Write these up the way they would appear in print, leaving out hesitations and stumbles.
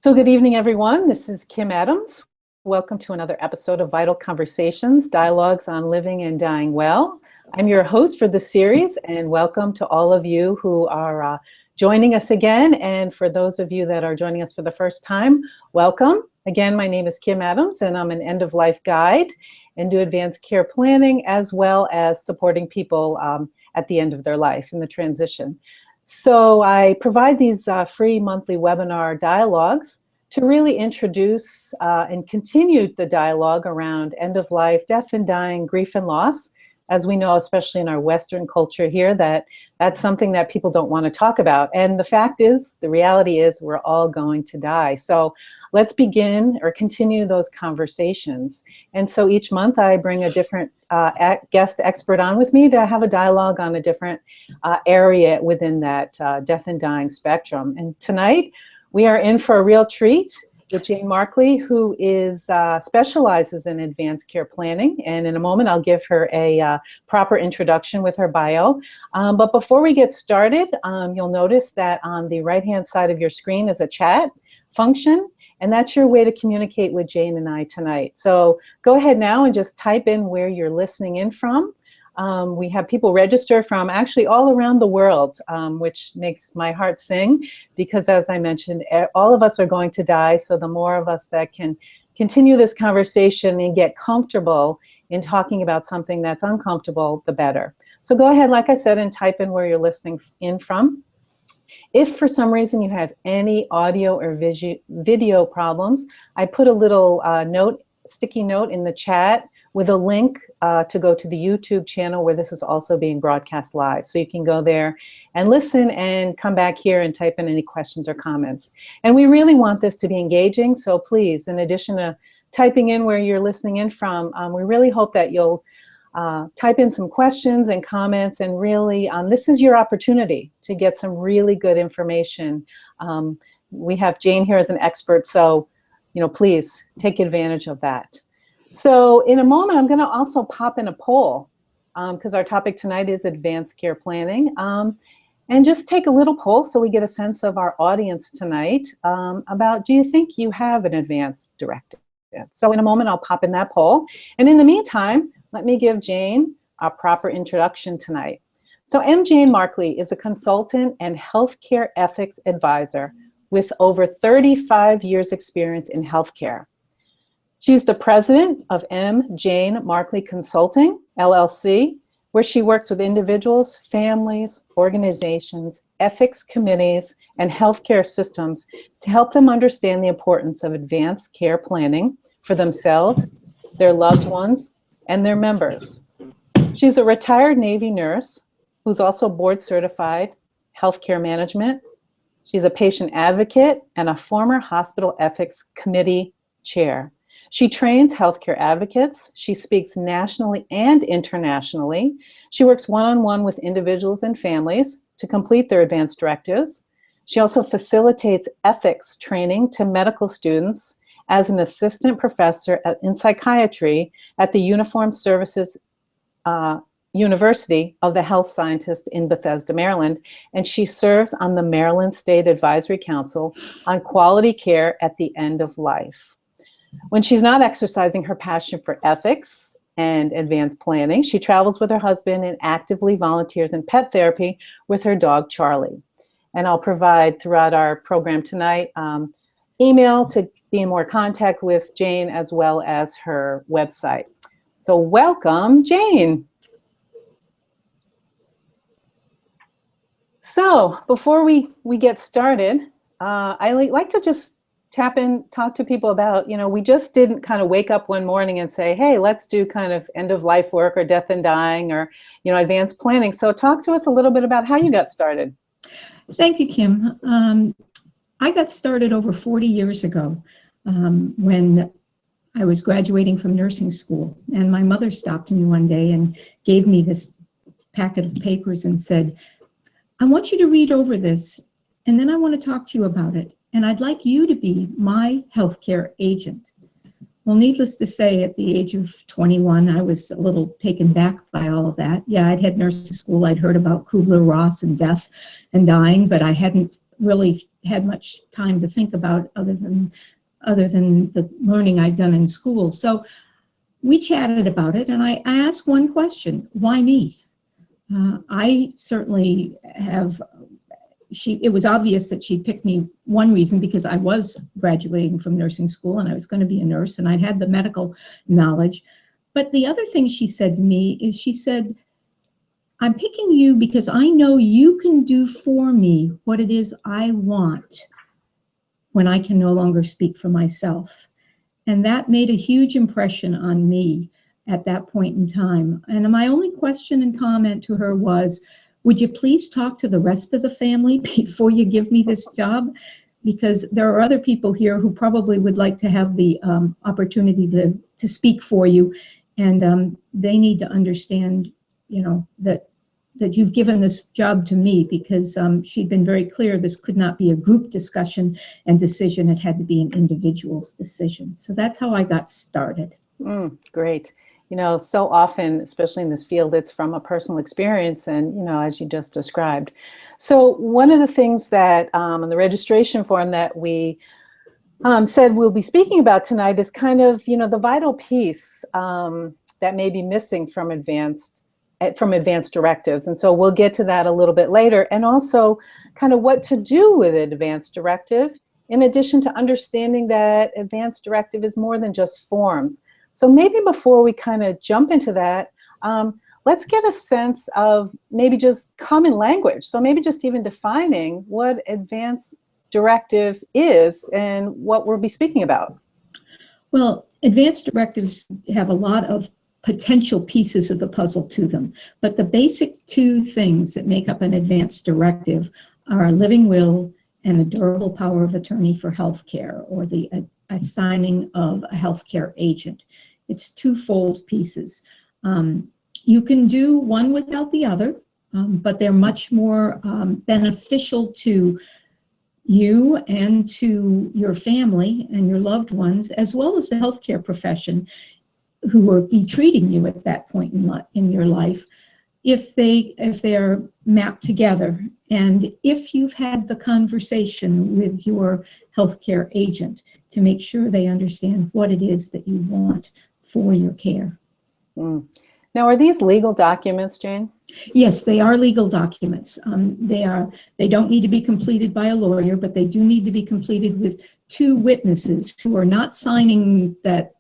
So good evening, everyone. This is Kim Adams. Welcome to another episode of Vital Conversations, Dialogues on Living and Dying Well. I'm your host for this series, and welcome to all of you who are joining us again. And for those of you that are joining us for the first time, welcome. Again, my name is Kim Adams, and I'm an end-of-life guide and do advanced care planning as well as supporting people at the end of their life in the transition. So I provide these free monthly webinar dialogues to really introduce and continue the dialogue around end of life, death and dying, grief and loss. As we know, especially in our Western culture here, that's something that people don't want to talk about. And the fact is, the reality is, we're all going to die. So let's begin or continue those conversations. And so each month I bring a different guest expert on with me to have a dialogue on a different area within that death and dying spectrum. And tonight we are in for a real treat with Jane Markley, who specializes in advanced care planning. And in a moment, I'll give her a proper introduction with her bio. But before we get started, you'll notice that on the right-hand side of your screen is a chat function, and that's your way to communicate with Jane and I tonight. So go ahead now and just type in where you're listening in from. We have people register from actually all around the world, which makes my heart sing, because as I mentioned, all of us are going to die. So the more of us that can continue this conversation and get comfortable in talking about something that's uncomfortable, the better. So go ahead, like I said, and type in where you're listening in from. If for some reason you have any audio or video problems, I put a little sticky note in the chat with a link to go to the YouTube channel where this is also being broadcast live. So you can go there and listen and come back here and type in any questions or comments. And we really want this to be engaging, so please, in addition to typing in where you're listening in from, we really hope that you'll type in some questions and comments, and really, this is your opportunity to get some really good information. We have Jane here as an expert, so please take advantage of that. So in a moment, I'm going to also pop in a poll because our topic tonight is advanced care planning. And just take a little poll so we get a sense of our audience tonight about, do you think you have an advance directive? So in a moment, I'll pop in that poll. And in the meantime, let me give Jane a proper introduction tonight. So Jane Markley is a consultant and healthcare ethics advisor with over 35 years experience in healthcare. She's the president of Jane Markley Consulting, LLC, where she works with individuals, families, organizations, ethics committees, and healthcare systems to help them understand the importance of advanced care planning for themselves, their loved ones, and their members. She's a retired Navy nurse who's also board certified healthcare management. She's a patient advocate and a former hospital ethics committee chair. She trains healthcare advocates. She speaks nationally and internationally. She works one-on-one with individuals and families to complete their advance directives. She also facilitates ethics training to medical students as an assistant professor in psychiatry at the Uniformed Services University of the Health Scientist in Bethesda, Maryland. And she serves on the Maryland State Advisory Council on Quality Care at the End of Life. When she's not exercising her passion for ethics and advanced planning, she travels with her husband and actively volunteers in pet therapy with her dog, Charlie. And I'll provide throughout our program tonight email to be in more contact with Jane, as well as her website. So welcome, Jane. So before we get started, I like to just talk to people about, we just didn't kind of wake up one morning and say, hey, let's do kind of end of life work or death and dying or, advanced planning. So talk to us a little bit about how you got started. Thank you, Kim. I got started over 40 years ago when I was graduating from nursing school. And my mother stopped me one day and gave me this packet of papers and said, I want you to read over this, and then I want to talk to you about it. And I'd like you to be my healthcare agent. Well, needless to say, at the age of 21, I was a little taken back by all of that. Yeah, I'd had nursing school. I'd heard about Kubler-Ross and death and dying, but I hadn't really had much time to think about other than the learning I'd done in school. So we chatted about it, and I asked one question: why me? I certainly have. It was obvious that she picked me, one reason, because I was graduating from nursing school and I was going to be a nurse and I'd had the medical knowledge. But the other thing she said to me is, she said, I'm picking you because I know you can do for me what it is I want when I can no longer speak for myself. And that made a huge impression on me at that point in time. And my only question and comment to her was, would you please talk to the rest of the family before you give me this job? Because there are other people here who probably would like to have the opportunity to speak for you. And they need to understand, that you've given this job to me, because she'd been very clear this could not be a group discussion and decision. It had to be an individual's decision. So that's how I got started. Great. So often, especially in this field, it's from a personal experience and, as you just described. So one of the things that on the registration form that we said we'll be speaking about tonight is kind of, the vital piece that may be missing from advanced directives. And so we'll get to that a little bit later, and also kind of what to do with an advanced directive, in addition to understanding that advanced directive is more than just forms. So maybe before we kind of jump into that, let's get a sense of maybe just common language. So maybe just even defining what advanced directive is and what we'll be speaking about. Well, advanced directives have a lot of potential pieces of the puzzle to them, but the basic two things that make up an advanced directive are a living will and a durable power of attorney for healthcare, or the assigning of a healthcare agent. It's twofold pieces. You can do one without the other, but they're much more beneficial to you and to your family and your loved ones, as well as the healthcare profession who will be treating you at that point in your life, if they are mapped together, and if you've had the conversation with your healthcare agent to make sure they understand what it is that you want for your care. Now, are these legal documents, Jane? Yes, they are legal documents. They don't need to be completed by a lawyer, but they do need to be completed with two witnesses who are not signing that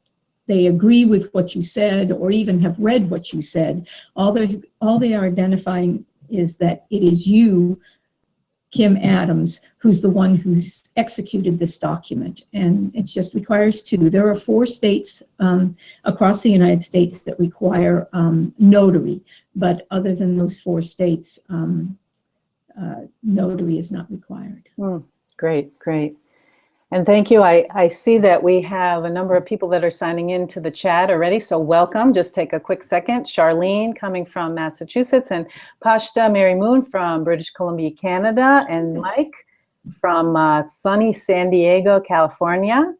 they agree with what you said or even have read what you said. All they are identifying is that it is you, Kim Adams, who's the one who's executed this document. And it just requires two. There are 4 states across the United States that require notary, but other than those 4 states, notary is not required. Great, great. And thank you. I see that we have a number of people that are signing into the chat already, so welcome. Just take a quick second. Charlene coming from Massachusetts, and Pashta Mary Moon from British Columbia, Canada, and Mike from sunny San Diego, California.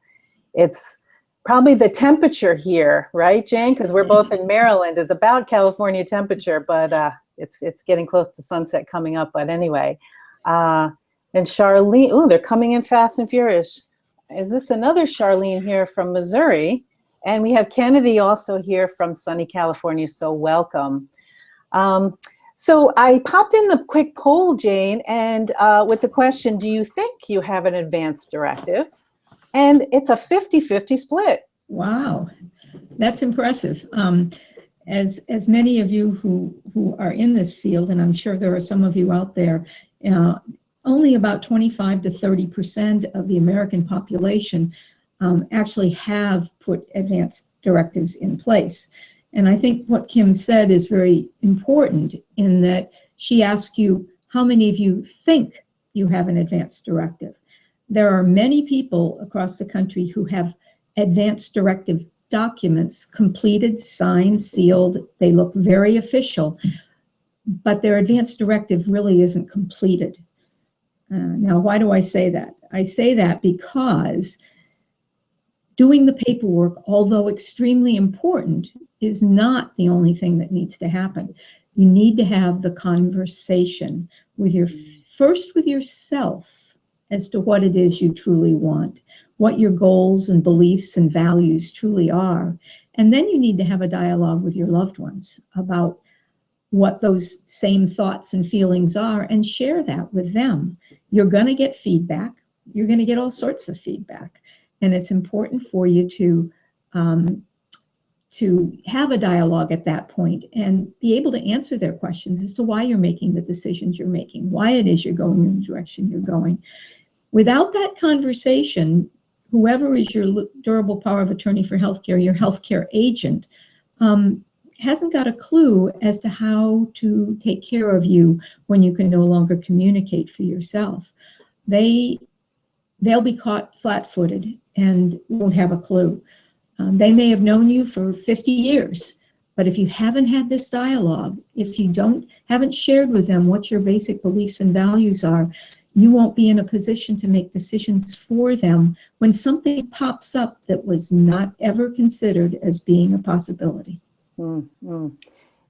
It's probably the temperature here, right, Jane? Because we're both in Maryland. It's about California temperature, but it's getting close to sunset coming up. But anyway. And Charlene, they're coming in fast and furious. Is this another Charlene here from Missouri? And we have Kennedy also here from sunny California, so welcome. So I popped in the quick poll, Jane, and with the question, do you think you have an advanced directive? And it's a 50-50 split. Wow, that's impressive. As many of you who are in this field, and I'm sure there are some of you out there, only about 25 to 30% of the American population actually have put advanced directives in place. And I think what Kim said is very important, in that she asked you, how many of you think you have an advanced directive? There are many people across the country who have advanced directive documents completed, signed, sealed. They look very official, but their advanced directive really isn't completed. Now, why do I say that? I say that because doing the paperwork, although extremely important, is not the only thing that needs to happen. You need to have the conversation with first with yourself as to what it is you truly want, what your goals and beliefs and values truly are. And then you need to have a dialogue with your loved ones about what those same thoughts and feelings are and share that with them. You're going to get feedback. You're going to get all sorts of feedback. And it's important for you to have a dialogue at that point and be able to answer their questions as to why you're making the decisions you're making, why it is you're going in the direction you're going. Without that conversation, whoever is your durable power of attorney for healthcare, your healthcare agent, hasn't got a clue as to how to take care of you when you can no longer communicate for yourself. They'll be caught flat-footed and won't have a clue. They may have known you for 50 years, but if you haven't had this dialogue, if you haven't shared with them what your basic beliefs and values are, you won't be in a position to make decisions for them when something pops up that was not ever considered as being a possibility. Mm-hmm.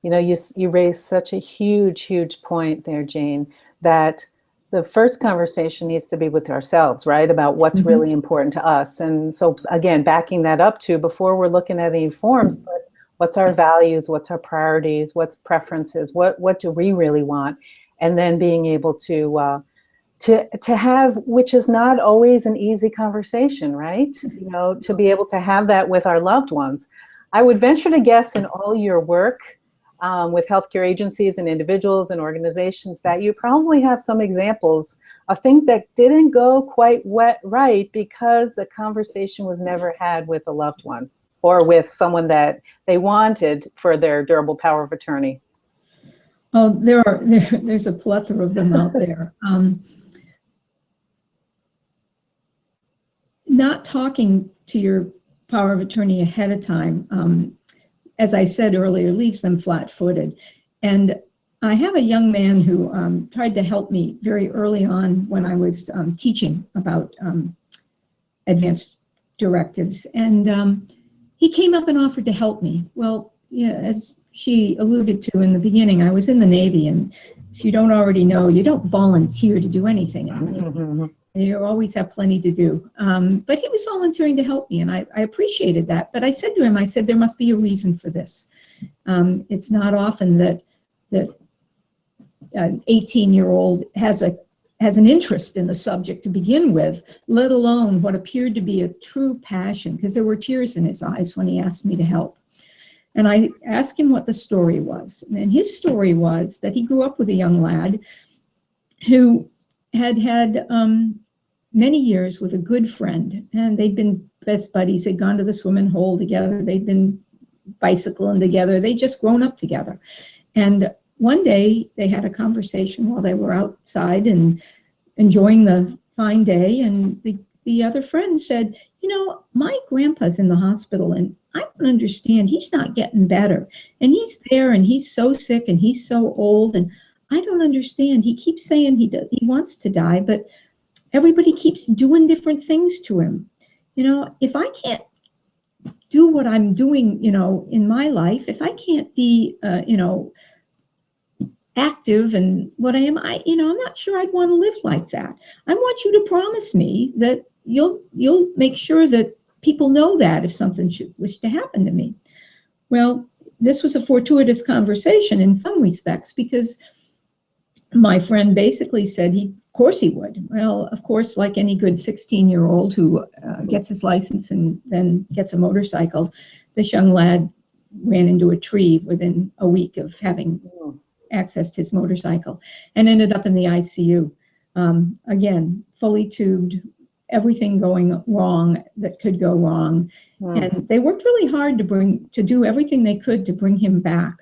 You know, you raised such a huge point there, Jane, that the first conversation needs to be with ourselves, right? About what's Mm-hmm. really important to us. And so again, backing that up to before we're looking at any forms, but what's our values, what's our priorities, what's preferences, what do we really want? And then being able to have, which is not always an easy conversation, right? You know, to be able to have that with our loved ones. I would venture to guess in all your work with healthcare agencies and individuals and organizations that you probably have some examples of things that didn't go quite right because the conversation was never had with a loved one or with someone that they wanted for their durable power of attorney. Oh, there's a plethora of them out there. Not talking to your power of attorney ahead of time, as I said earlier, leaves them flat-footed. And I have a young man who tried to help me very early on when I was teaching about advance directives. And he came up and offered to help me. Well, yeah, as she alluded to in the beginning, I was in the Navy, and if you don't already know, you don't volunteer to do anything in the Navy. Mm-hmm. You always have plenty to do. But he was volunteering to help me, and I appreciated that. But I said to him, there must be a reason for this. It's not often that an 18-year-old has an interest in the subject to begin with, let alone what appeared to be a true passion, because there were tears in his eyes when he asked me to help. And I asked him what the story was. And his story was that he grew up with a young lad who had many years with a good friend, and they'd been best buddies. They'd gone to the swimming hole together. They'd been bicycling together. They'd just grown up together. And one day they had a conversation while they were outside and enjoying the fine day. And the other friend said, you know, my grandpa's in the hospital and I don't understand. He's not getting better. And he's there and he's so sick and he's so old. And I don't understand. He keeps saying he wants to die, but everybody keeps doing different things to him. You know, if I can't do what I'm doing, you know, in my life, if I can't be, you know, active and what I am, I'm not sure I'd want to live like that. I want you to promise me that you'll make sure that people know that if something was to happen to me. Well, this was a fortuitous conversation in some respects, because my friend basically said of course he would. Well, of course, like any good 16-year-old who gets his license and then gets a motorcycle, this young lad ran into a tree within a week of having accessed his motorcycle and ended up in the ICU. Again, fully tubed, everything going wrong that could go wrong. And they worked really hard to do everything they could to bring him back.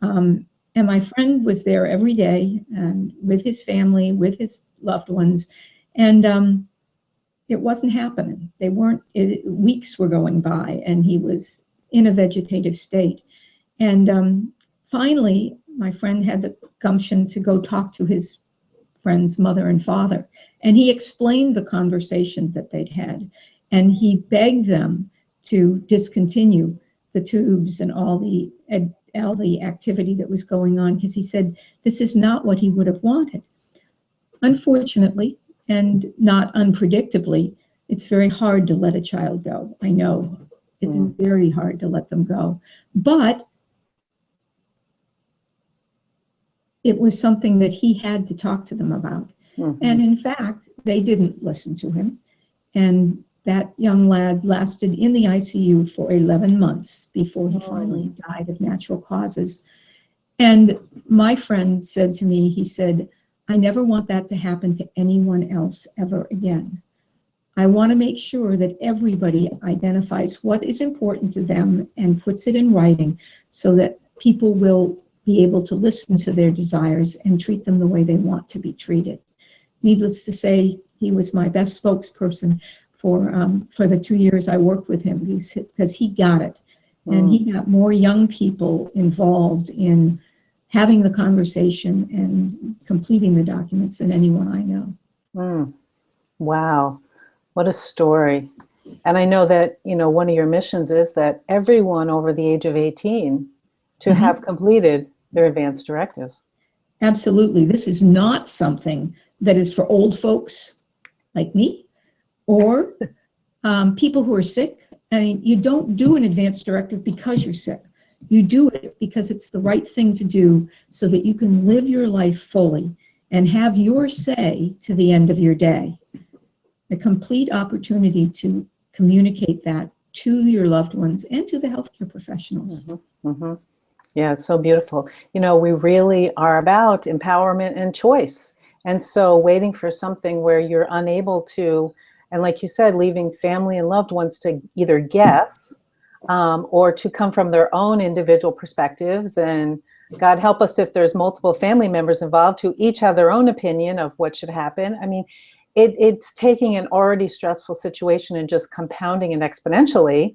And my friend was there every day and with his family, with his loved ones. And it wasn't happening. Weeks were going by and he was in a vegetative state. And finally, my friend had the gumption to go talk to his friend's mother and father. And he explained the conversation that they'd had. And he begged them to discontinue the tubes and all the activity that was going on, because he said this is not what he would have wanted. Unfortunately, And not unpredictably, it's very hard to let a child go. I know it's very hard to let them go, but it was something that he had to talk to them about. And in fact, they didn't listen to him. And that young lad lasted in the ICU for 11 months before he finally died of natural causes. And my friend said to me, he said, I never want that to happen to anyone else ever again. I want to make sure that everybody identifies what is important to them and puts it in writing so that people will be able to listen to their desires and treat them the way they want to be treated. Needless to say, he was my best spokesperson for the 2 years I worked with him, because he got it. And he got more young people involved in having the conversation and completing the documents than anyone I know. Wow, what a story. And I know that, one of your missions is that everyone over the age of 18 to have completed their advance directives. Absolutely. This is not something that is for old folks like me or people who are sick. I mean, you don't do an advance directive because you're sick. You do it because it's the right thing to do so that you can live your life fully and have your say to the end of your day. A complete opportunity to communicate that to your loved ones and to the healthcare professionals. Yeah, it's so beautiful. We really are about empowerment and choice. And so waiting for something where you're unable to, and like you said, leaving family and loved ones to either guess or to come from their own individual perspectives. And God help us if there's multiple family members involved who each have their own opinion of what should happen. I mean, it's taking an already stressful situation and just compounding it exponentially,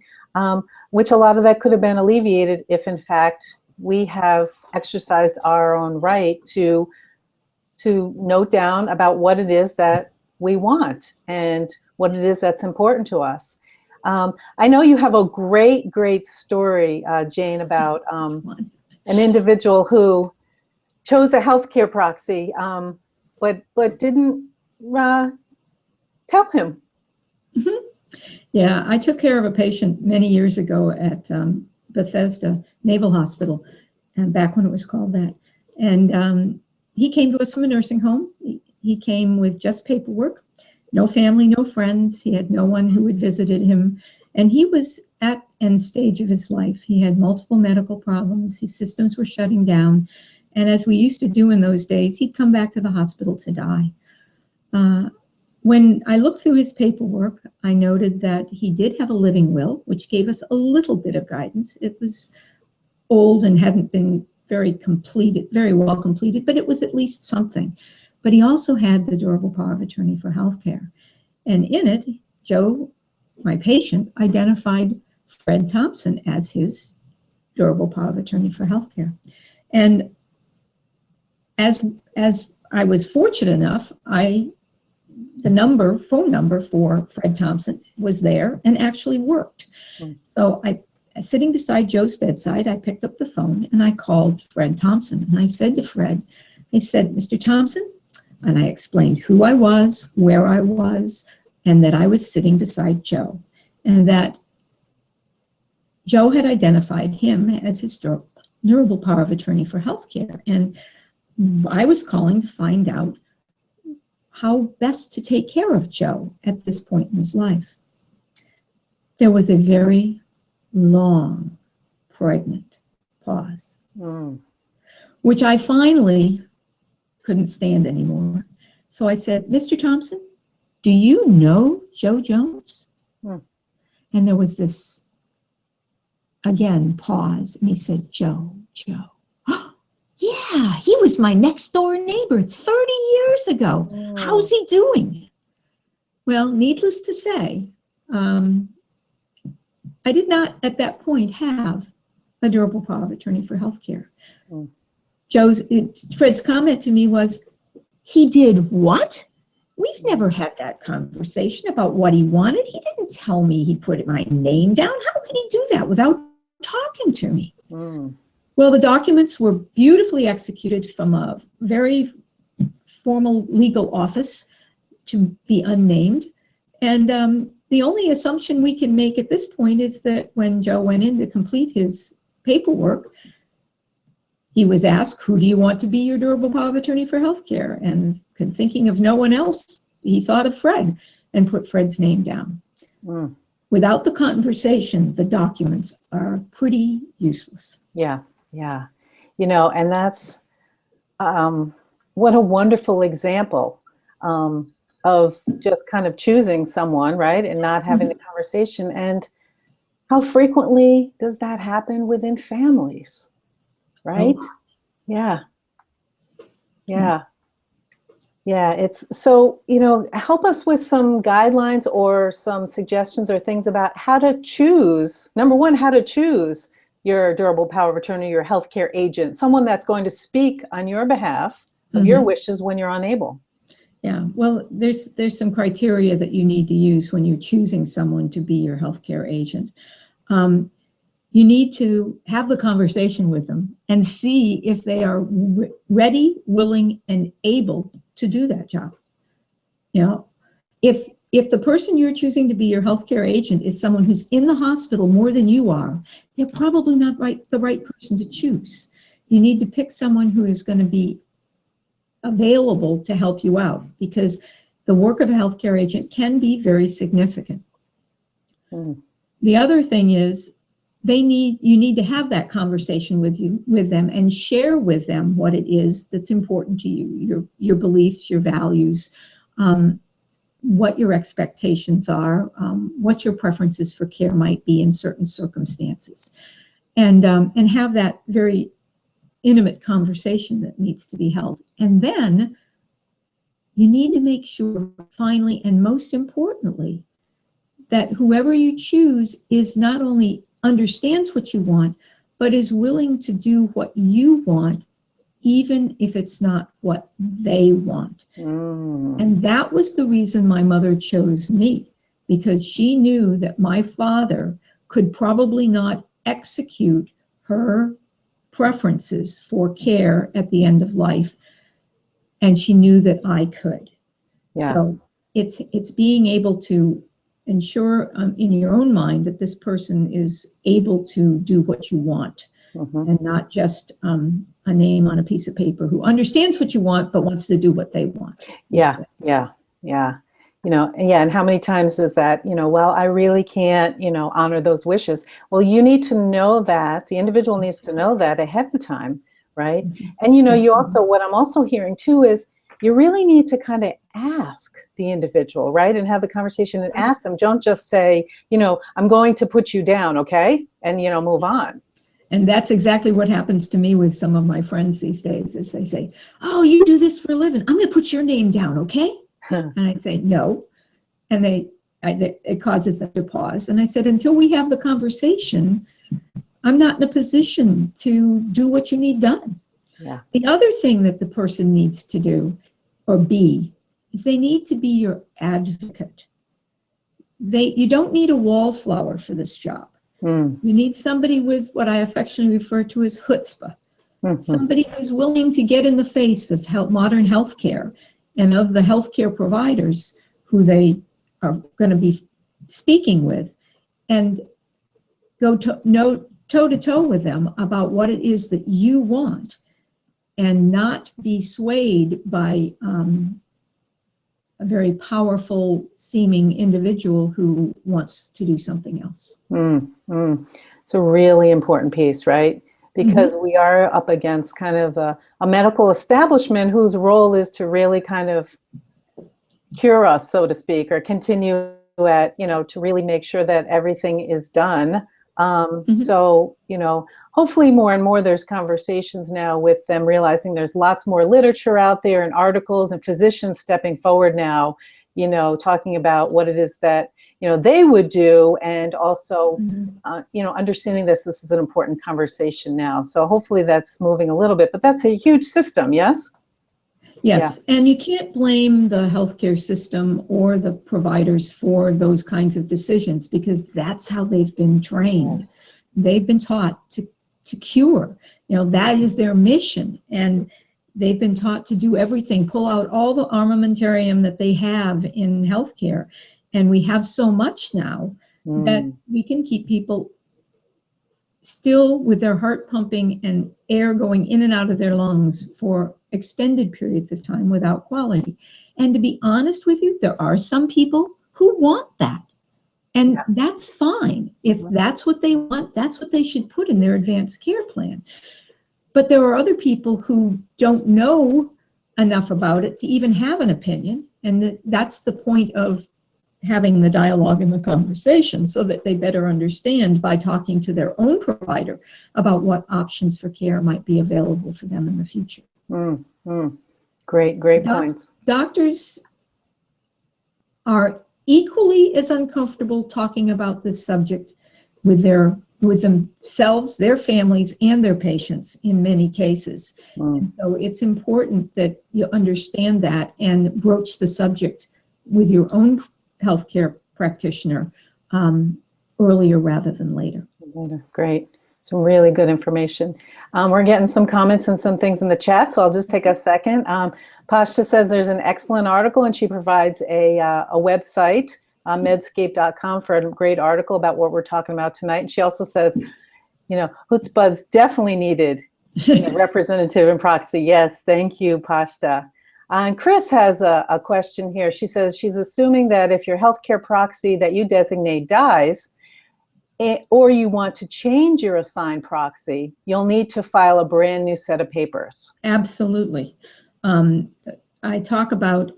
which a lot of that could have been alleviated if, in fact, we have exercised our own right to note down about what it is that we want and what it is that's important to us. I know you have a great story, Jane, about an individual who chose a healthcare proxy, but didn't tell him. Yeah, I took care of a patient many years ago at Bethesda Naval Hospital, and back when it was called that. And he came to us from a nursing home. He came with just paperwork, no family, no friends. He had no one who had visited him. And he was at end stage of his life. He had multiple medical problems. His systems were shutting down. And as we used to do in those days, he'd come back to the hospital to die. When I looked through his paperwork, I noted that he did have a living will, which gave us a little bit of guidance. It was old and hadn't been very well completed, but it was at least something. But he also had the durable power of attorney for healthcare. And in it, Joe, my patient, identified Fred Thompson as his durable power of attorney for healthcare. And as I was fortunate enough, the phone number for Fred Thompson was there and actually worked. So sitting beside Joe's bedside, I picked up the phone and I called Fred Thompson. And I said to Fred, I said, Mr. Thompson, and I explained who I was, where I was, and that I was sitting beside Joe, and that Joe had identified him as his durable power of attorney for healthcare. And I was calling to find out how best to take care of Joe at this point in his life. There was a very long, pregnant pause, which I finally couldn't stand anymore. So I said, Mr. Thompson, do you know Joe Jones? And there was this, again, pause. And he said, Joe. Oh, yeah, he was my next door neighbor 30 years ago. How's he doing? Well, needless to say, I did not at that point have a durable power of attorney for healthcare. Fred's comment to me was, he did what? We've never had that conversation about what he wanted. He didn't tell me he put my name down. How could he do that without talking to me? Well, the documents were beautifully executed from a very formal legal office to be unnamed. And the only assumption we can make at this point is that when Joe went in to complete his paperwork, he was asked, who do you want to be your durable power of attorney for healthcare? And thinking of no one else, he thought of Fred and put Fred's name down. Mm. Without the conversation, the documents are pretty useless. Yeah, yeah. You know, and that's what a wonderful example of just kind of choosing someone, right, and not having the conversation. And how frequently does that happen within families, right? Oh. Yeah, yeah. Yeah, it's so, you know, help us with some guidelines or some suggestions or things about how to choose, number one, how to choose your durable power of attorney, your healthcare agent, someone that's going to speak on your behalf of your wishes when you're unable. Yeah, well, there's some criteria that you need to use when you're choosing someone to be your healthcare agent. You need to have the conversation with them and see if they are ready, willing, and able to do that job. You know, if the person you're choosing to be your healthcare agent is someone who's in the hospital more than you are, they're probably not the right person to choose. You need to pick someone who is going to be available to help you out, because the work of a healthcare agent can be very significant. The other thing is you need to have that conversation with them and share with them what it is that's important to you, your beliefs, your values, what your expectations are, what your preferences for care might be in certain circumstances, and have that very intimate conversation that needs to be held. And then you need to make sure, finally, and most importantly, that whoever you choose is not only understands what you want, but is willing to do what you want, even if it's not what they want. And that was the reason my mother chose me, because she knew that my father could probably not execute her preferences for care at the end of life, and she knew that I could. Yeah. So it's being able to ensure in your own mind that this person is able to do what you want, and not just a name on a piece of paper who understands what you want but wants to do what they want. Yeah. You know, and how many times is that, you know, well, I really can't, you know, honor those wishes. Well, you need to know that, the individual needs to know that ahead of time, right? And, you know, you also, what I'm also hearing too is you really need to kind of ask the individual, right? And have the conversation and ask them. Don't just say, you know, I'm going to put you down, okay? And, you know, move on. And that's exactly what happens to me with some of my friends these days, is they say, oh, you do this for a living. I'm going to put your name down, okay? And I say, no. And it causes them to pause. And I said, until we have the conversation, I'm not in a position to do what you need done. Yeah. The other thing that the person needs to do or be is they need to be your advocate. You don't need a wallflower for this job. You need somebody with what I affectionately refer to as chutzpah, somebody who's willing to get in the face of modern healthcare and of the healthcare providers who they are going to be speaking with, and go toe-to-toe with them about what it is that you want, and not be swayed by a very powerful seeming individual who wants to do something else. It's a really important piece, right? Because we are up against kind of a medical establishment whose role is to really kind of cure us, so to speak, or continue at, you know, to really make sure that everything is done. So, you know, hopefully more and more there's conversations now with them realizing there's lots more literature out there and articles and physicians stepping forward now, you know, talking about what it is that, you know, they would do, and also, you know, understanding this is an important conversation now. So hopefully that's moving a little bit, but that's a huge system, yes? Yes, and you can't blame the healthcare system or the providers for those kinds of decisions, because that's how they've been trained. They've been taught to cure. You know, that is their mission. And They've been taught to do everything, pull out all the armamentarium that they have in healthcare. And we have so much now that we can keep people still with their heart pumping and air going in and out of their lungs for extended periods of time without quality. And to be honest with you, there are some people who want that. And that's fine. If that's what they want, that's what they should put in their advanced care plan. But there are other people who don't know enough about it to even have an opinion. And that's the point of having the dialogue and the conversation, so that they better understand by talking to their own provider about what options for care might be available for them in the future. Great points. Doctors are equally as uncomfortable talking about this subject with themselves, their families, and their patients in many cases. And so it's important that you understand that and broach the subject with your own healthcare practitioner earlier rather than later. Great. Some really good information. We're getting some comments and some things in the chat, so I'll just take a second. Pashta says there's an excellent article, and she provides a website, medscape.com, for a great article about what we're talking about tonight. And she also says, chutzpah's definitely needed, representative and proxy. Yes, thank you, Pashta. And Chris has a question here. She says she's assuming that if your healthcare proxy that you designate dies, or you want to change your assigned proxy, you'll need to file a brand new set of papers. Absolutely. I talk about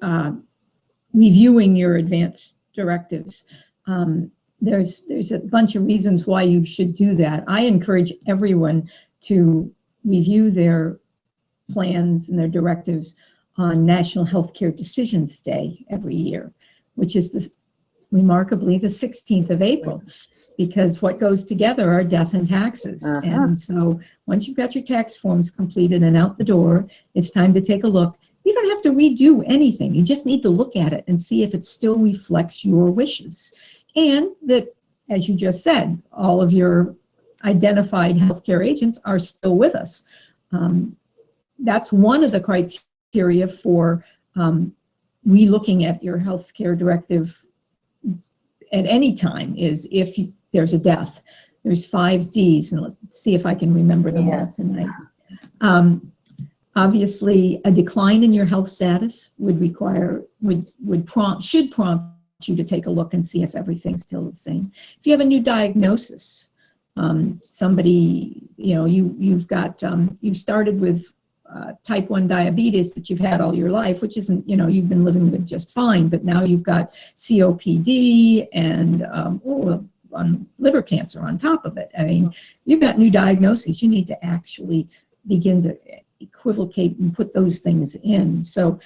reviewing your advance directives. There's a bunch of reasons why you should do that. I encourage everyone to review their plans and their directives on National Healthcare Decisions Day every year, which is remarkably the 16th of April, because what goes together are death and taxes. And so once you've got your tax forms completed and out the door, it's time to take a look. You don't have to redo anything. You just need to look at it and see if it still reflects your wishes. And that, as you just said, all of your identified healthcare agents are still with us. That's one of the criteria for re-looking at your healthcare directive at any time is if there's a death. There's 5 Ds, and let's see if I can remember them all tonight. Obviously, a decline in your health status should prompt you to take a look and see if everything's still the same. If you have a new diagnosis, somebody, you've started with type 1 diabetes that you've had all your life, which isn't, you've been living with just fine, but now you've got COPD and liver cancer on top of it. I mean, you've got new diagnoses. You need to actually begin to equivocate and put those things in. So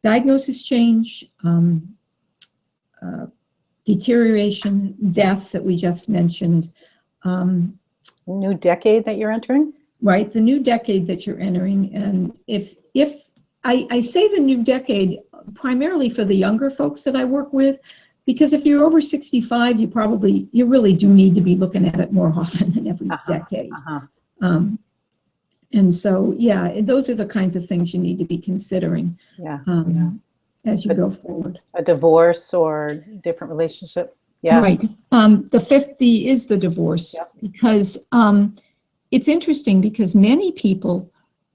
diagnosis change, deterioration, death that we just mentioned. New decade that you're entering? Right, the new decade that you're entering. And if I say the new decade primarily for the younger folks that I work with, because if you're over 65, you really do need to be looking at it more often than every decade. And so, those are the kinds of things you need to be considering as you go forward. A divorce or different relationship? Yeah. Right. The 50 is the divorce, because it's interesting because many people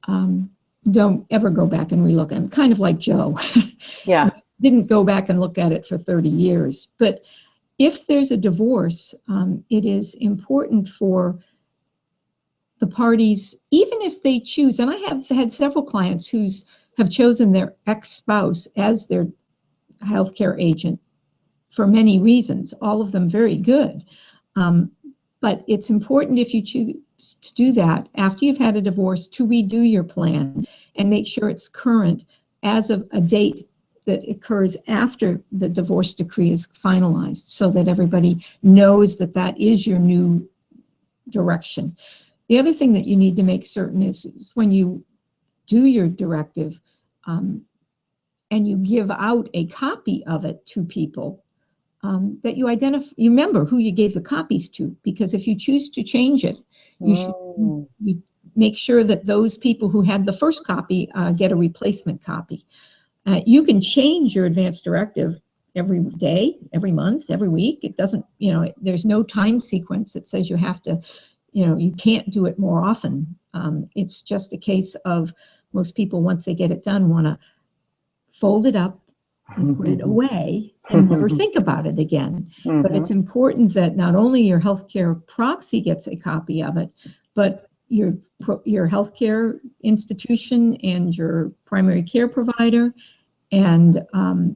don't ever go back and relook at it, kind of like Joe. Didn't go back and look at it for 30 years. But if there's a divorce, it is important for the parties, even if they choose, and I have had several clients who have chosen their ex-spouse as their healthcare agent for many reasons, all of them very good. But it's important, if you choose to do that after you've had a divorce, to redo your plan and make sure it's current as of a date that occurs after the divorce decree is finalized, so that everybody knows that that is your new direction. The other thing that you need to make certain is when you do your directive and you give out a copy of it to people, that you remember who you gave the copies to, because if you choose to change it, you make sure that those people who had the first copy get a replacement copy. You can change your advance directive every day, every month, every week. It doesn't, there's no time sequence that says you have to, you can't do it more often. It's just a case of most people, once they get it done, want to fold it up and put it away and never think about it again. But it's important that not only your healthcare proxy gets a copy of it, but your healthcare institution and your primary care provider, and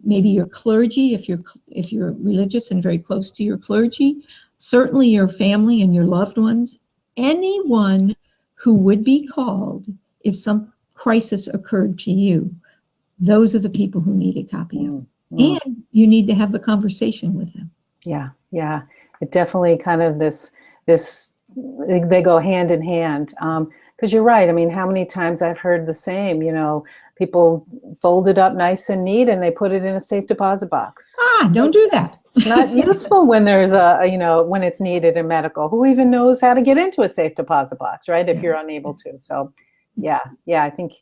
maybe your clergy, if you're religious and very close to your clergy, certainly your family and your loved ones, anyone who would be called if some crisis occurred to you. Those are the people who need a copy of it. And you need to have the conversation with them. Yeah, yeah. It definitely kind of they go hand in hand. Because you're right. I mean, how many times I've heard the same, people fold it up nice and neat and they put it in a safe deposit box. Don't do that. Not useful when there's when it's needed in medical. Who even knows how to get into a safe deposit box, right? If you're unable to. So yeah, I think,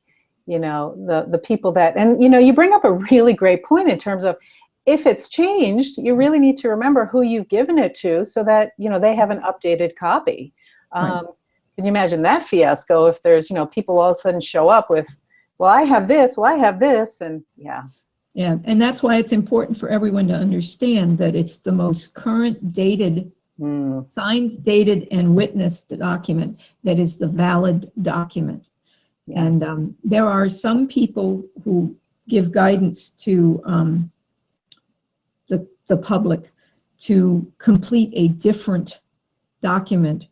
the people that, and, you bring up a really great point in terms of, if it's changed, you really need to remember who you've given it to so that, they have an updated copy. Right. Can you imagine that fiasco if there's, people all of a sudden show up with, well, I have this, and yeah. Yeah, and that's why it's important for everyone to understand that it's the most current dated, signed, dated, and witnessed document that is the valid document. Yeah. And there are some people who give guidance to the public to complete a different document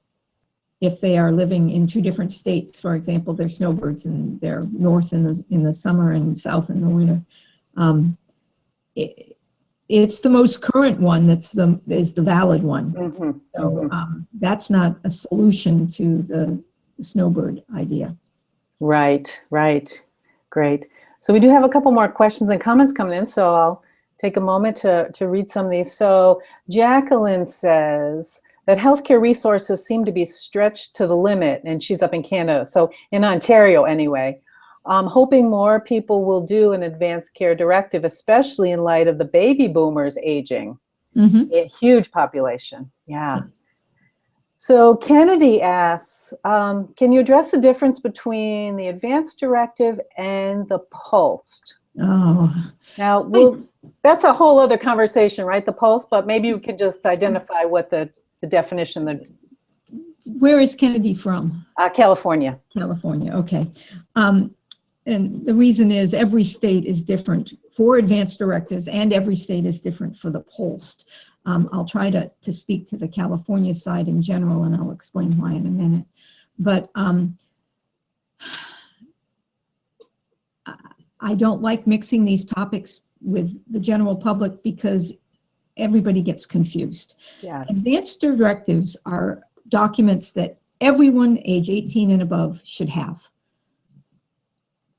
if they are living in two different states. For example, they're snowbirds and they're north in the summer and south in the winter. It's the most current one is the valid one. So that's not a solution to the snowbird idea. Right. Great. So we do have a couple more questions and comments coming in, so I'll take a moment to read some of these. So Jacqueline says that healthcare resources seem to be stretched to the limit, and she's up in Canada, so in Ontario anyway. Hoping more people will do an advance care directive, especially in light of the baby boomers aging. A huge population. Yeah. So Kennedy asks, can you address the difference between the Advance Directive and the PULSed? Now, that's a whole other conversation, right? The PULSed, but maybe you can just identify what the definition. Where is Kennedy from? California. California, okay. And the reason is every state is different for advance directives, and every state is different for the PULSed. I'll try to speak to the California side in general, and I'll explain why in a minute. But I don't like mixing these topics with the general public because everybody gets confused. Yes. Advance directives are documents that everyone age 18 and above should have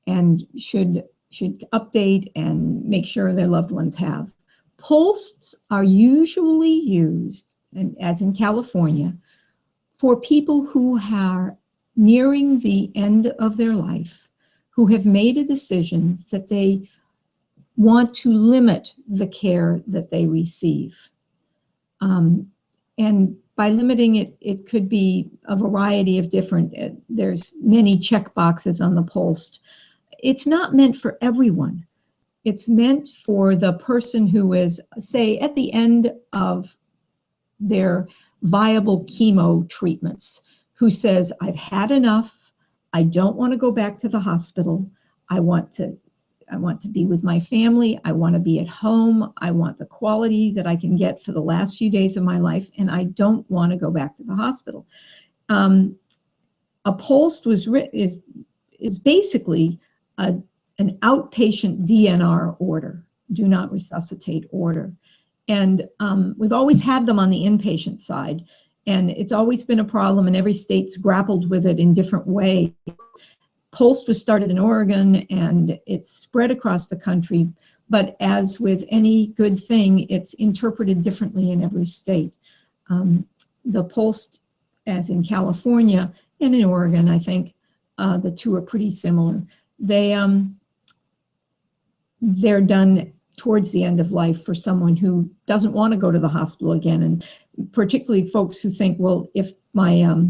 and should update and make sure their loved ones have. PULSeds are usually used, and as in California, for people who are nearing the end of their life, who have made a decision that they want to limit the care that they receive. And by limiting it, it could be a variety of different, there's many check boxes on the PULSed. It's not meant for everyone. It's meant for the person who is, say, at the end of their viable chemo treatments, who says, I've had enough. I don't want to go back to the hospital. I want to be with my family. I want to be at home. I want the quality that I can get for the last few days of my life, and I don't want to go back to the hospital. A PULSed is basically an outpatient DNR order, do not resuscitate order. And we've always had them on the inpatient side, and it's always been a problem, and every state's grappled with it in different ways. PULSed was started in Oregon, and it's spread across the country, but as with any good thing, it's interpreted differently in every state. The PULSed, as in California, and in Oregon, I think the two are pretty similar. They're done towards the end of life for someone who doesn't want to go to the hospital again, and particularly folks who think, well, if my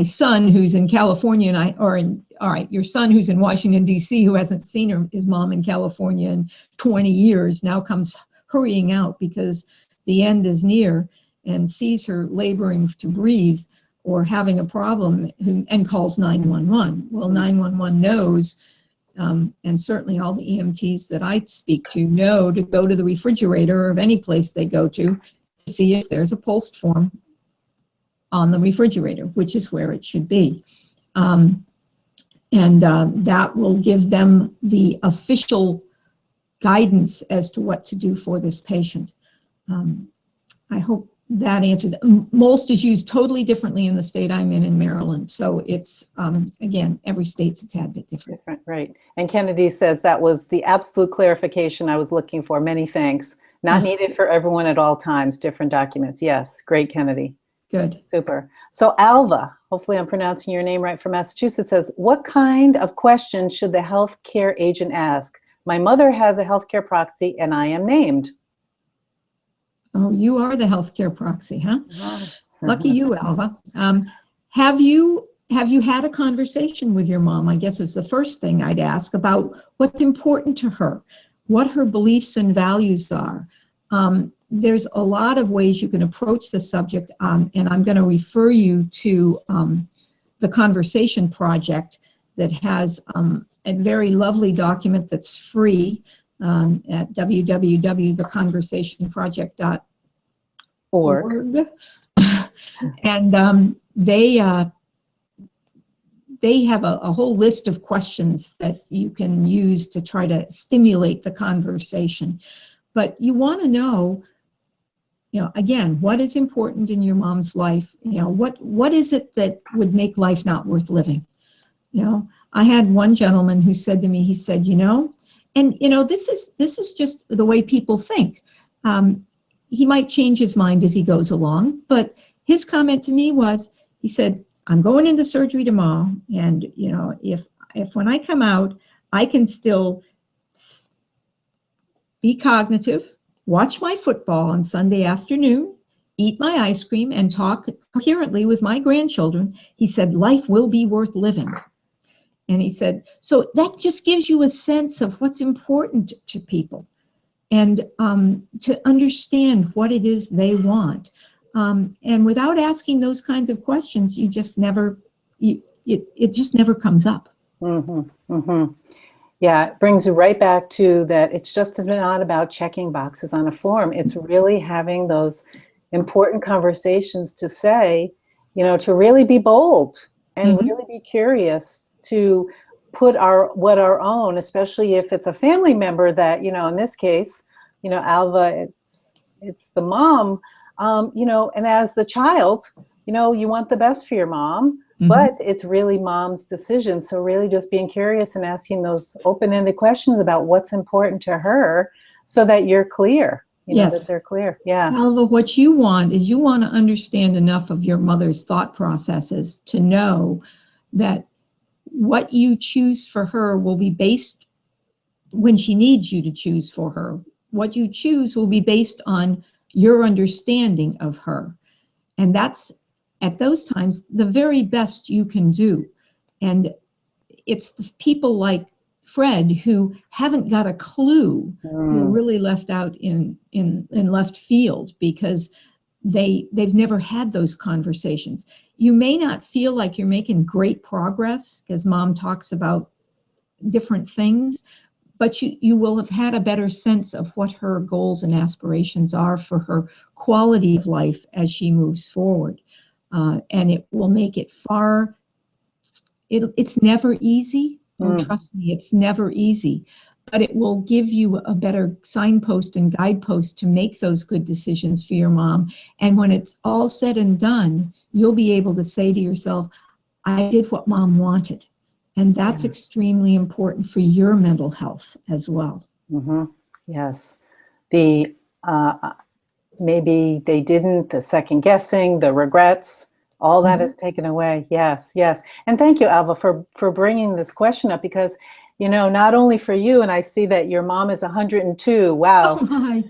son who's in California all right, your son who's in Washington, D.C., who hasn't seen his mom in California in 20 years now comes hurrying out because the end is near and sees her laboring to breathe or having a problem and calls 911. Well, 911 knows, and certainly all the EMTs that I speak to know to go to the refrigerator of any place they go to see if there's a pulse form on the refrigerator, which is where it should be. That will give them the official guidance as to what to do for this patient. I hope that answers. MOLST is used totally differently in the state I'm in Maryland. So it's, again, every state's a tad bit different. Right. And Kennedy says that was the absolute clarification I was looking for. Many thanks. Not needed for everyone at all times, different documents. Yes, great, Kennedy. Good. Super. So Alva, hopefully I'm pronouncing your name right, from Massachusetts, says, what kind of questions should the healthcare agent ask? My mother has a healthcare proxy and I am named. Oh, you are the healthcare proxy, huh? Lucky you, Alva. Have you had a conversation with your mom, I guess is the first thing I'd ask, about what's important to her, what her beliefs and values are. There's a lot of ways you can approach the subject, and I'm going to refer you to the Conversation Project that has a very lovely document that's free at www.theconversationproject.org. And they have a whole list of questions that you can use to try to stimulate the conversation. But you want to know, again, what is important in your mom's life? What is it that would make life not worth living? I had one gentleman who said to me, he said, this is just the way people think. He might change his mind as he goes along, but his comment to me was, he said, I'm going into surgery tomorrow, and if when I come out, I can still be cognitive, watch my football on Sunday afternoon, eat my ice cream, and talk coherently with my grandchildren, he said, life will be worth living. And he said, so that just gives you a sense of what's important to people, and to understand what it is they want. And without asking those kinds of questions, you just never, it just never comes up. Mm-hmm, mm-hmm. Yeah, it brings you right back to that. It's just not about checking boxes on a form. It's really having those important conversations to say, to really be bold and really be curious, to put what our own, especially if it's a family member that, in this case, Alva, it's the mom, and as the child, you want the best for your mom, but it's really mom's decision. So really just being curious and asking those open-ended questions about what's important to her so that you're clear, that they're clear. Yeah. Alva, what you want is you want to understand enough of your mother's thought processes to know that what you choose for her will be based, when she needs you to choose for her, what you choose will be based on your understanding of her. And that's, at those times, the very best you can do. And it's the people like Fred who haven't got a clue, who are really left out in left field because they've never had those conversations. You may not feel like you're making great progress because mom talks about different things, but you will have had a better sense of what her goals and aspirations are for her quality of life as she moves forward. And it will make it it's never easy. Oh, trust me, it's never easy. But it will give you a better signpost and guidepost to make those good decisions for your mom. And when it's all said and done, you'll be able to say to yourself, I did what mom wanted. And that's extremely important for your mental health as well. Yes. The maybe they didn't, the second guessing, the regrets, All that is taken away. Yes, yes. And thank you, Alva, for bringing this question up, because, you know, not only for you, and I see that your mom is 102. Wow. Oh my.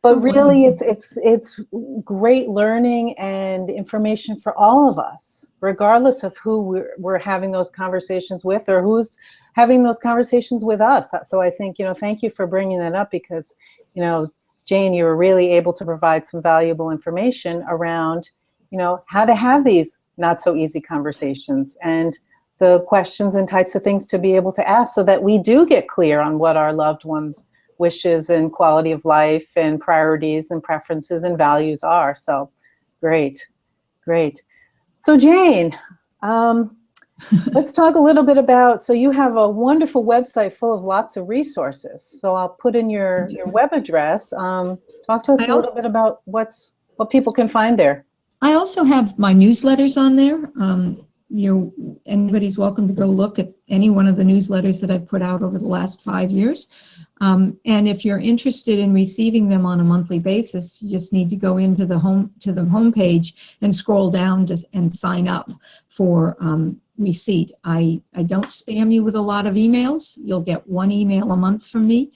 But Oh, really, wow. it's great learning and information for all of us, regardless of who we're having those conversations with or who's having those conversations with us. So I think, you know, thank you for bringing that up, because, you know, Jane, you were really able to provide some valuable information around, you know, how to have these not so easy conversations and the questions and types of things to be able to ask, so that we do get clear on what our loved ones' wishes and quality of life and priorities and preferences and values are. So great, great. So Jane, let's talk a little bit about, so you have a wonderful website full of lots of resources. So I'll put in your web address. Talk to us a little bit about what people can find there. I also have my newsletters on there. You know, anybody's welcome to go look at any one of the newsletters that I've put out over the last 5 years. And if you're interested in receiving them on a monthly basis, you just need to go into the homepage and scroll down and sign up for receipt. I don't spam you with a lot of emails. You'll get one email a month from me,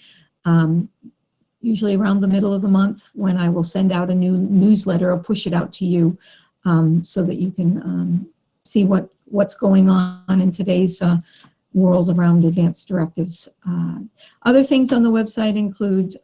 usually around the middle of the month, when I will send out a new newsletter or push it out to you, so that you can see what's going on in today's world around advance directives. Other things on the website include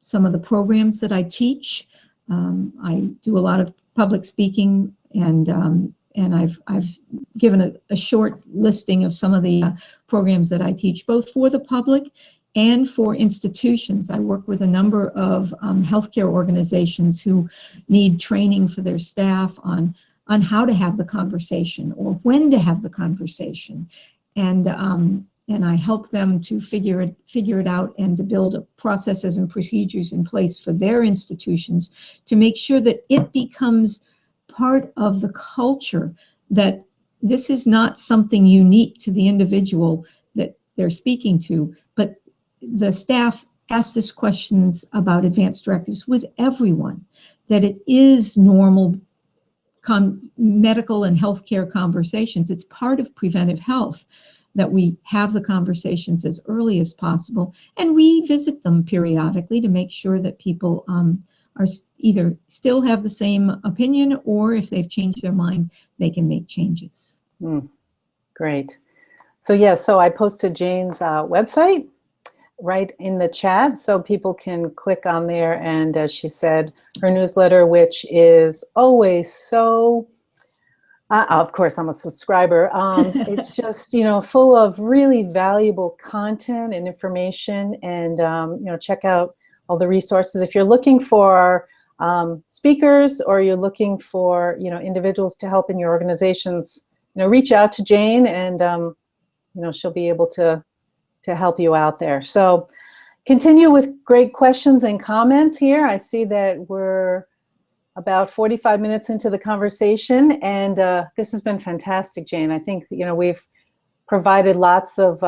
some of the programs that I teach. I do a lot of public speaking, and I've given a short listing of some of the programs that I teach, both for the public and for institutions. I work with a number of healthcare organizations who need training for their staff on how to have the conversation or when to have the conversation. And I help them to figure it out and to build processes and procedures in place for their institutions to make sure that it becomes part of the culture, that this is not something unique to the individual that they're speaking to, but the staff ask this questions about advance directives with everyone, that it is normal medical and healthcare conversations. It's part of preventive health that we have the conversations as early as possible and revisit them periodically to make sure that people are either still have the same opinion, or if they've changed their mind, they can make changes. Great. So yeah, so I posted Jane's website right in the chat, so people can click on there, and as she said, her newsletter, which is always so, of course I'm a subscriber, it's just, you know, full of really valuable content and information, and you know, check out all the resources. If you're looking for speakers, or you're looking for, you know, individuals to help in your organizations, you know, reach out to Jane, and you know, she'll be able to help you out there. So continue with great questions and comments here. I see that we're about 45 minutes into the conversation, and this has been fantastic, Jane. I think, you know, we've provided lots of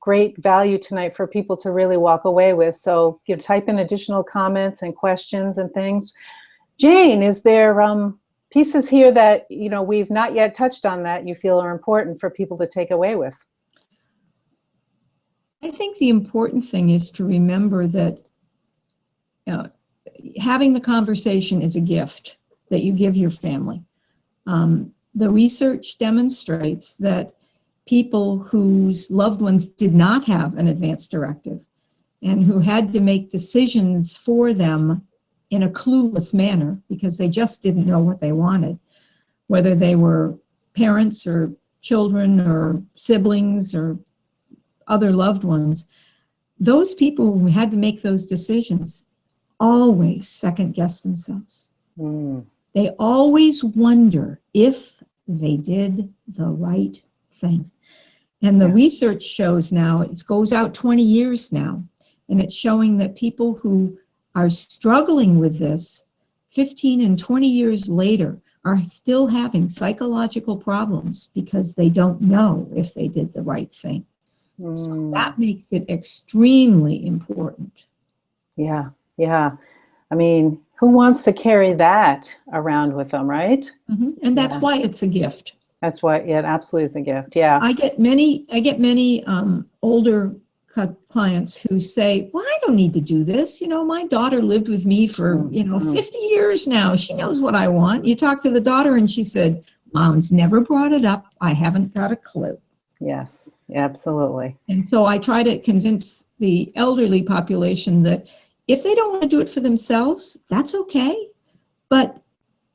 great value tonight for people to really walk away with. So, you know, type in additional comments and questions and things. Jane, is there pieces here that, you know, we've not yet touched on that you feel are important for people to take away with? I think the important thing is to remember that having the conversation is a gift that you give your family. The research demonstrates that people whose loved ones did not have an advance directive and who had to make decisions for them in a clueless manner because they just didn't know what they wanted, whether they were parents or children or siblings or other loved ones, those people who had to make those decisions always second guess themselves. They always wonder if they did the right thing. And the research shows now, it goes out 20 years now, and it's showing that people who are struggling with this 15 and 20 years later are still having psychological problems because they don't know if they did the right thing. So that makes it extremely important. Yeah, yeah. I mean, Who wants to carry that around with them, right? And that's why it's a gift. That's why it absolutely is a gift. Yeah. I get many older clients who say, well, I don't need to do this. My daughter lived with me for, 50 years now. She knows what I want. You talk to the daughter and she said, Mom's never brought it up. I haven't got a clue. Yes, absolutely. And so I try to convince the elderly population that if they don't want to do it for themselves, that's okay. But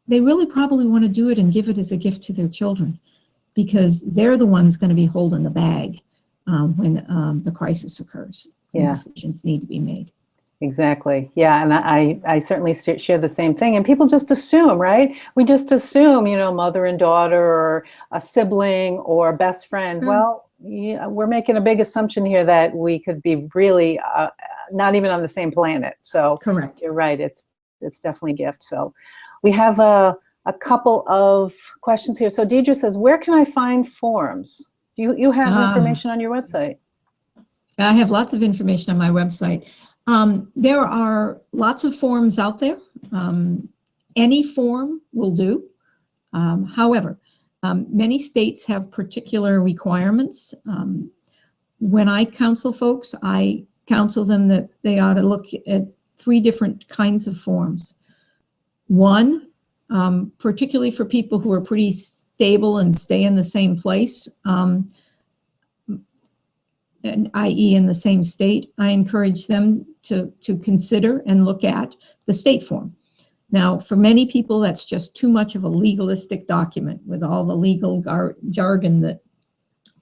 they really probably want to do it and give it as a gift to their children, because they're the ones going to be holding the bag when the crisis occurs. And decisions need to be made. Exactly. Yeah. And I certainly share the same thing. And people just assume, right? We just assume, mother and daughter, or a sibling, or a best friend. Well, we're making a big assumption here that we could be really not even on the same planet. So correct. You're right. It's definitely a gift. So we have a couple of questions here. So Deidre says, where can I find forms? Do you have information on your website? I have lots of information on my website. There are lots of forms out there. Any form will do. However, many states have particular requirements. When I counsel folks, I counsel them that they ought to look at 3 different kinds of forms. One, particularly for people who are pretty stable and stay in the same place, i.e. in the same state, I encourage them to consider and look at the state form. Now, for many people, that's just too much of a legalistic document with all the legal jargon that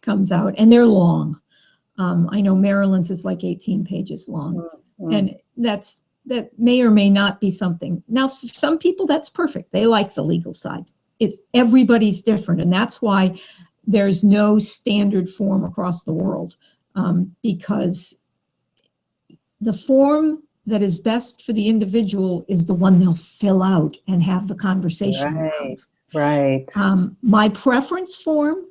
comes out, and they're long. I know Maryland's is like 18 pages long, and that may or may not be something. Now, for some people, that's perfect. They like the legal side. Everybody's different, and that's why there's no standard form across the world, because the form that is best for the individual is the one they'll fill out and have the conversation around. Right. My preference form,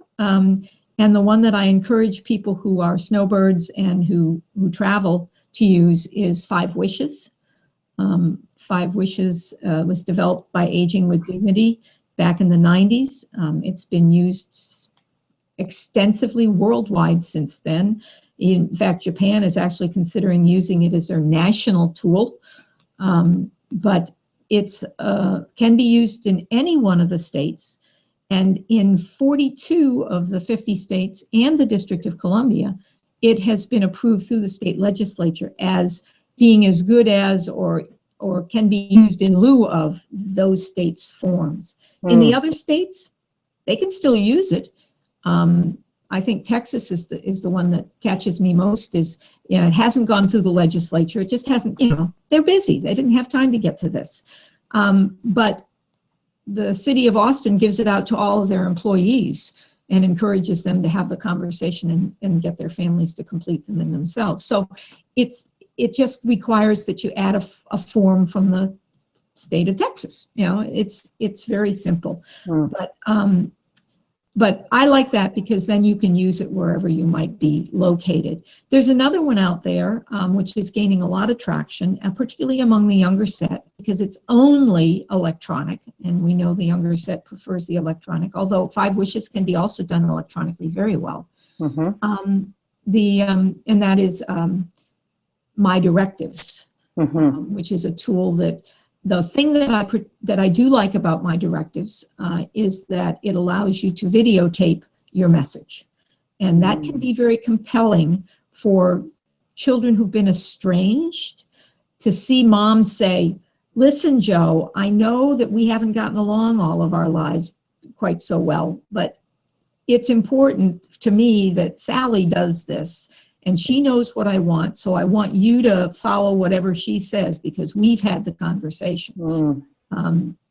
and the one that I encourage people who are snowbirds and who travel to use, is 5 Wishes. 5 Wishes was developed by Aging with Dignity back in the 90s. It's been used extensively worldwide since then. In fact, Japan is actually considering using it as their national tool, but it can be used in any one of the states. And in 42 of the 50 states and the District of Columbia, it has been approved through the state legislature as being as good as or can be used in lieu of those states' forms. In the other states, they can still use it. I think Texas is the one that catches me most. It hasn't gone through the legislature. It just hasn't, they're busy. They didn't have time to get to this. But the city of Austin gives it out to all of their employees and encourages them to have the conversation and get their families to complete them in themselves. So it just requires that you add a form from the state of Texas. It's very simple. But I like that because then you can use it wherever you might be located. There's another one out there which is gaining a lot of traction, particularly among the younger set, because it's only electronic, and we know the younger set prefers the electronic, although 5 Wishes can be also done electronically very well. And that is My Directives, which is a tool that the thing that I do like about My Directives is that it allows you to videotape your message. And that can be very compelling for children who've been estranged to see mom say, listen, Joe, I know that we haven't gotten along all of our lives quite so well, but it's important to me that Sally does this. And she knows what I want, so I want you to follow whatever she says because we've had the conversation.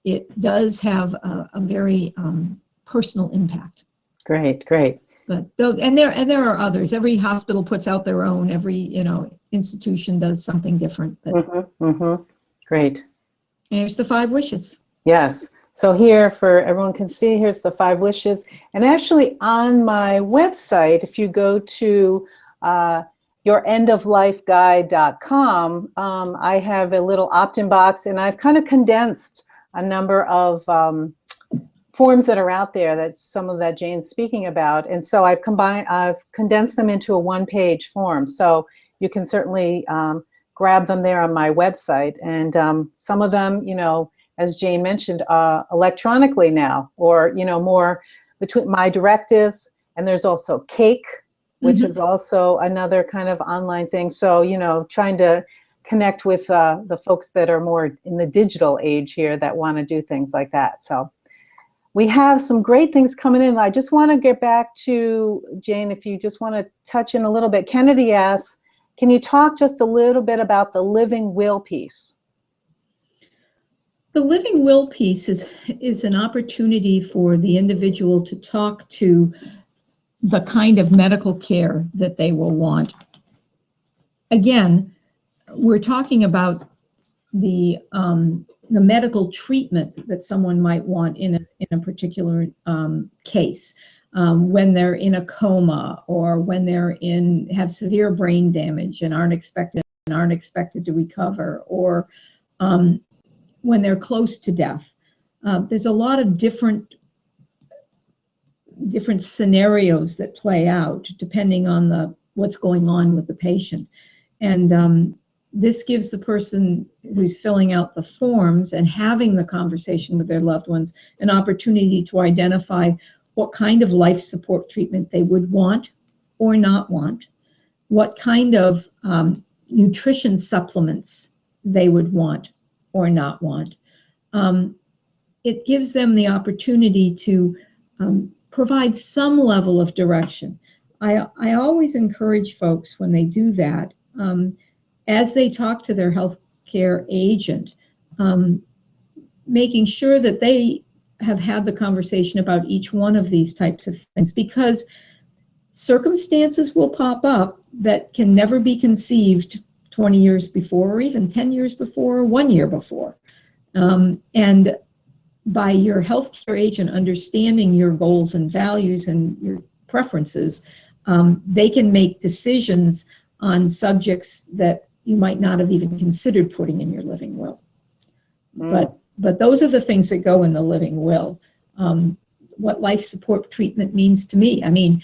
It does have a very personal impact. Great. But there are others. Every hospital puts out their own. Every institution does something different. But Great. Here's the 5 Wishes. Yes. So here, for everyone can see, here's the 5 Wishes. And actually on my website, if you go to yourendoflifeguide.com, I have a little opt-in box, and I've kind of condensed a number of forms that are out there, that some of that Jane's speaking about. And so I've condensed them into a one-page form. So you can certainly grab them there on my website. And some of them, as Jane mentioned, electronically now, or, more between my directives. And there's also Cake, which is also another kind of online thing. So, trying to connect with the folks that are more in the digital age here that want to do things like that. So we have some great things coming in. I just want to get back to Jane, if you just want to touch in a little bit. Kennedy asks, can you talk just a little bit about the living will piece? The living will piece is an opportunity for the individual to talk to the kind of medical care that they will want. Again, we're talking about the medical treatment that someone might want in a particular case, when they're in a coma, or when they're have severe brain damage and aren't expected to recover, or when they're close to death. There's a lot of different scenarios that play out depending on what's going on with the patient. And this gives the person who's filling out the forms and having the conversation with their loved ones an opportunity to identify what kind of life support treatment they would want or not want, what kind of nutrition supplements they would want or not want. It gives them the opportunity to provide some level of direction. I always encourage folks when they do that, as they talk to their healthcare agent, making sure that they have had the conversation about each one of these types of things, because circumstances will pop up that can never be conceived 20 years before, or even 10 years before, or 1 year before. And by your healthcare agent understanding your goals and values and your preferences, they can make decisions on subjects that you might not have even considered putting in your living will. But those are the things that go in the living will. What life support treatment means to me. I mean,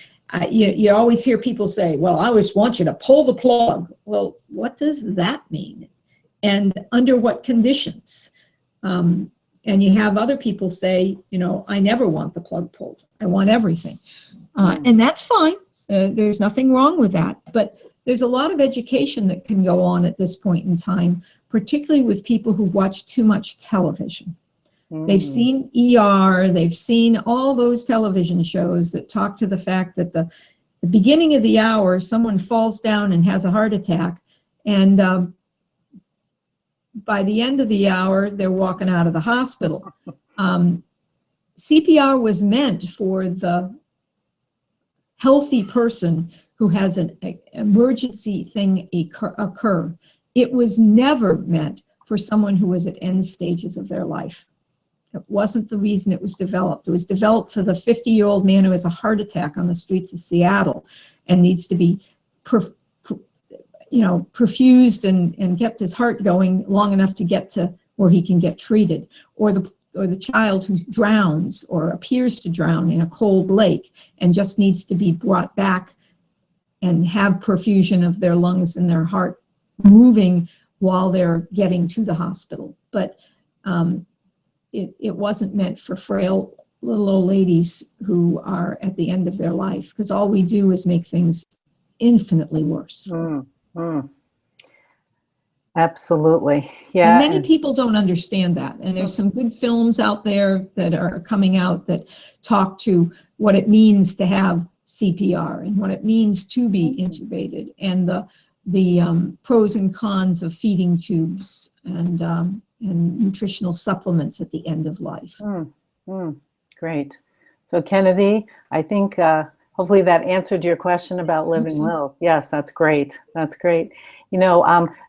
you always hear people say, well, I always want you to pull the plug. Well, what does that mean? And under what conditions? And you have other people say, I never want the plug pulled. I want everything. And that's fine. There's nothing wrong with that. But there's a lot of education that can go on at this point in time, particularly with people who've watched too much television. They've seen ER, they've seen all those television shows that talk to the fact that the beginning of the hour, someone falls down and has a heart attack, and by the end of the hour, they're walking out of the hospital. CPR was meant for the healthy person who has an emergency thing occur. It was never meant for someone who was at end stages of their life. It wasn't the reason it was developed. It was developed for the 50-year-old man who has a heart attack on the streets of Seattle and needs to be perfused and kept his heart going long enough to get to where he can get treated, or the child who drowns or appears to drown in a cold lake and just needs to be brought back and have perfusion of their lungs and their heart moving while they're getting to the hospital. But it wasn't meant for frail little old ladies who are at the end of their life, because all we do is make things infinitely worse. Absolutely. Yeah. And many people don't understand that. And there's some good films out there that are coming out that talk to what it means to have CPR and what it means to be intubated, and the pros and cons of feeding tubes and nutritional supplements at the end of life. Great. So Kennedy, I think hopefully that answered your question about living wills. Yes, that's great. That's great.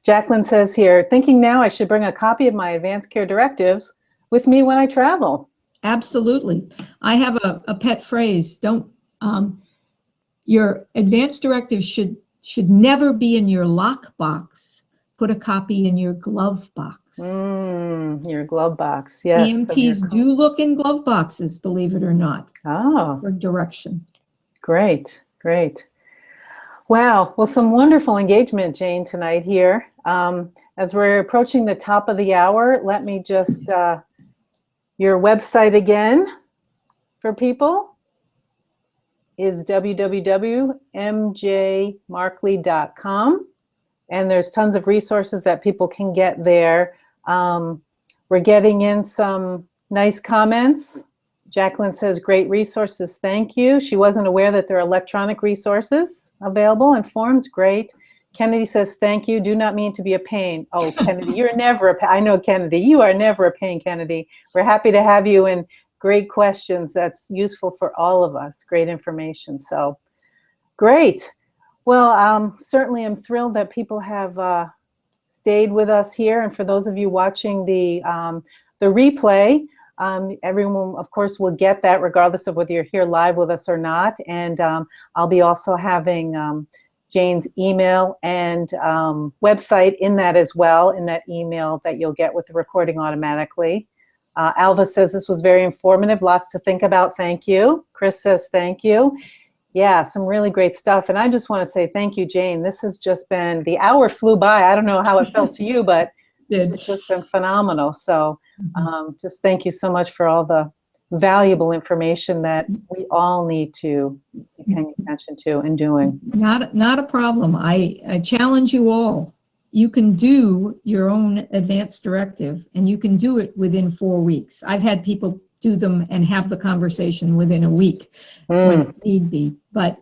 Jacqueline says here, thinking now I should bring a copy of my advance care directives with me when I travel. Absolutely. I have a pet phrase. Your advance directive should should never be in your lockbox. Put a copy in your glove box. Your glove box, yes. EMTs do look in glove boxes, believe it or not, for direction. Great, great. Wow, well, some wonderful engagement, Jane, tonight here. As we're approaching the top of the hour, let me just, your website again for people is www.mjmarkley.com. And there's tons of resources that people can get there. We're getting in some nice comments. Jacqueline says, great resources, thank you. She wasn't aware that there are electronic resources available and forms, great. Kennedy says, thank you, do not mean to be a pain. Oh, Kennedy, you're never a pain. I know, Kennedy, you are never a pain, Kennedy. We're happy to have you, and great questions. That's useful for all of us, great information, so great. Well, certainly I'm thrilled that people have stayed with us here. And for those of you watching the replay, everyone, of course, will get that regardless of whether you're here live with us or not. And I'll be also having Jane's email and website in that as well, in that email that you'll get with the recording automatically. Alva says this was very informative, lots to think about, thank you. Chris says thank you. Yeah, some really great stuff. And I just want to say thank you, Jane. This has just been, the hour flew by. I don't know how it felt to you, but it's just been phenomenal. So just thank you so much for all the valuable information that we all need to be paying attention to and doing. Not a problem. I challenge you all. You can do your own advance directive, and you can do it within 4 weeks. I've had people do them and have the conversation within a week when need be. But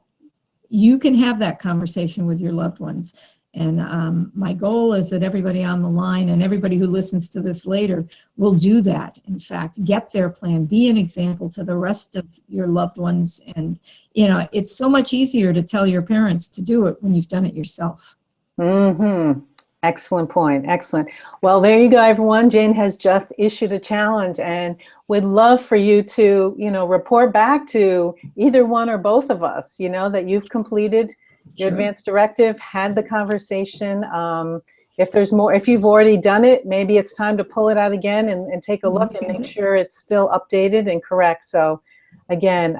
you can have that conversation with your loved ones. And my goal is that everybody on the line and everybody who listens to this later will do that. In fact, get their plan, be an example to the rest of your loved ones. And, you know, it's so much easier to tell your parents to do it when you've done it yourself. Excellent point. Excellent. Well, there you go, everyone. Jane has just issued a challenge, and we'd love for you to, you know, report back to either one or both of us, you know, that you've completed your advance directive, had the conversation. If there's more, if you've already done it, maybe it's time to pull it out again and take a look and make sure it's still updated and correct. So again,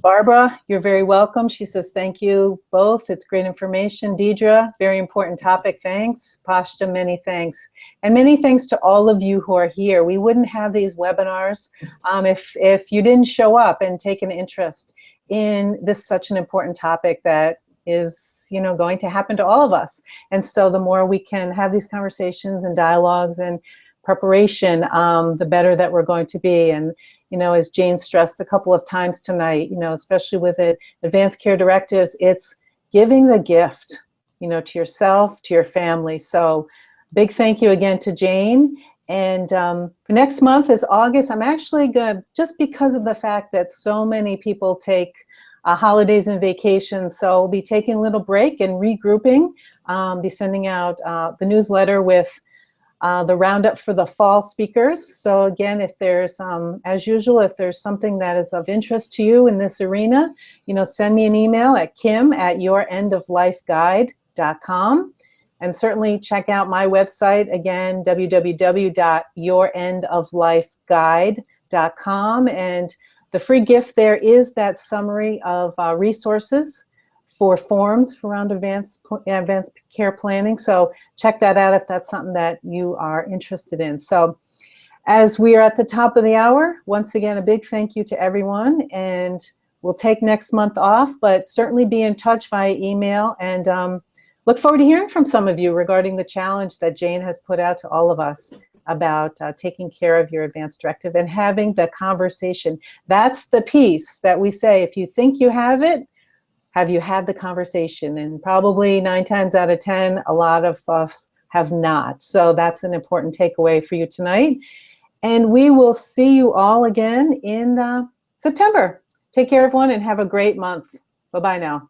Barbara, you're very welcome. She says, thank you both. It's great information. Deidre, very important topic. Thanks. Pashta, many thanks. And many thanks to all of you who are here. We wouldn't have these webinars if you didn't show up and take an interest in this such an important topic that is, you know, going to happen to all of us. And so the more we can have these conversations and dialogues and preparation, the better that we're going to be. And, you know, as Jane stressed a couple of times tonight, you know, especially with it, advanced care directives, it's giving the gift, you know, to yourself, to your family. So big thank you again to Jane. And for next month is August. I'm actually going, just because of the fact that so many people take holidays and vacations, so we'll be taking a little break and regrouping, be sending out the newsletter with the roundup for the fall speakers. So again, if there's, as usual, if there's something that is of interest to you in this arena, you know, send me an email at kim@yourendoflifeguide.com. And certainly check out my website, again, www.yourendoflifeguide.com. And the free gift there is that summary of resources for forms for around advanced care planning. So check that out if that's something that you are interested in. So as we are at the top of the hour, once again, a big thank you to everyone. And we'll take next month off, but certainly be in touch via email. And look forward to hearing from some of you regarding the challenge that Jane has put out to all of us about taking care of your advance directive and having the conversation. That's the piece that we say, if you think you have it, have you had the conversation? And probably 9 times out of 10, a lot of us have not. So that's an important takeaway for you tonight. And we will see you all again in September. Take care, everyone, and have a great month. Bye-bye now.